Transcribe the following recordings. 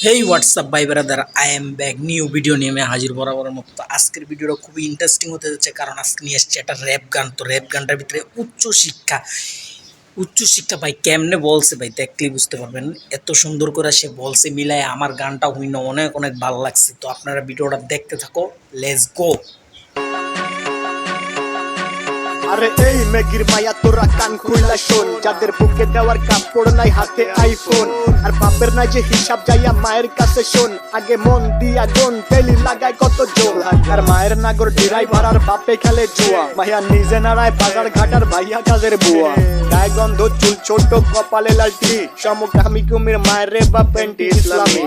Hey what's up bye brother, I am back new video নিয়ে আমি হাজির বরাবরের মতো। তো আজকের ভিডিওটা খুবই ইন্টারেস্টিং হতে যাচ্ছে, কারণ আজকে নিয়ে এসছে একটা র্যাপ গান। তো র্যাপ গানটার ভিতরে উচ্চশিক্ষা ভাই কেমনে বলছে ভাই, দেখলেই বুঝতে পারবেন। এত সুন্দর করে সে বলছে, মিলায় আমার গানটা হইন অনেক অনেক ভালো লাগছে। তো আপনারা ভিডিওটা দেখতে থাকো, লেটস গো। আরে এই মেগির মায়া তোরা কান খুইলা শোন, যাদের বুকে দেওয়ার কাপড় নাই হাতে আইফোন, আর বাপের নাই যে হিসাব যাইয়া মায়ের কাছে শোন। আগে মন দিয়া গুন তেলি লাগায় কত জোর, আর মায়ের নাগর ড্রাইভার আর বাপে খেলে জুয়া। মাইয়া নিজে নাড়ায় বাজার ঘাটার ভাইয়া কাজের বুয়া। গায়ে গন্ধ চুল ছোট কপালে লালটি, সমকামী কুমির মায়ের রে বা পেন্টি ইসলামী।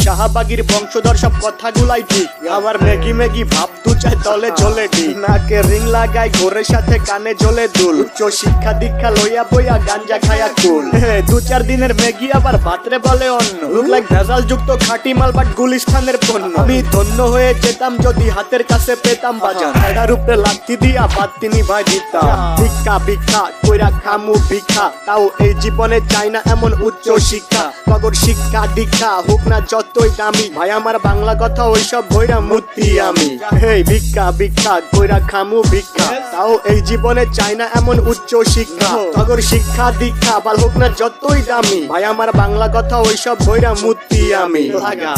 শাহবাগীর বংশধর সব কথাগুলাই ঠিক, আবার মেগি মেগি ভাব তু চাই দলে চলে ঠিক। নাকে রিং লাগায় ঘোরের সাথে কানে জ্বলে দুল, উচ্চ শিক্ষা দীক্ষা লইয়া বইয়া গাঞ্জা খায়া কুল। দু চার দিনের ম্যাগি আবার ভাতরে বলে অন্য, লুক লাইক ভেজাল যুক্ত খাঁটি মাল বাট গুলিস্তানের পণ্য। আমি ধন্য হয়ে যেতাম যদি হাতের কাছে পেতাম বাজার, এটার উপরে লাথি দিয়া বাতিনি ভাই দিতাম। ভিক্ষা ভিক্ষা কইরা খামু ভিক্ষা, তাও এই জীবনে চাই না এমন উচ্চ শিক্ষা। নগর শিক্ষা দীক্ষা হোক না যতই দামি, ভাই আমার বাংলা কথা ওইসব বইরা মূর্তি আমি। হেই ভিক্ষা ভিক্ষা কইরা খামু ভিক্ষা, তাও এই জীবনে চাই না এমন উচ্চ শিক্ষা। নগর শিক্ষা দীক্ষা বাল হোক না যতই দামি, ভাই আমার বাংলা কথা ওইসব বইরা মূর্তি আমি। লাগা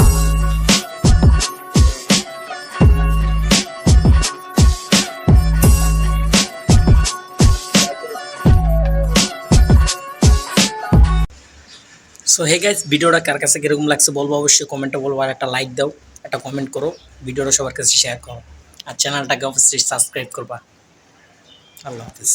সো হে গাইস, ভিডিওটা কার কাছে কীরকম লাগছে বলবো, অবশ্যই কমেন্টে বলবো। আর একটা লাইক দাও, একটা কমেন্ট করো, ভিডিওটা সবার কাছে শেয়ার করো, আর চ্যানেলটাকে অবশ্যই সাবস্ক্রাইব করবা। আল্লাহ হাফিজ।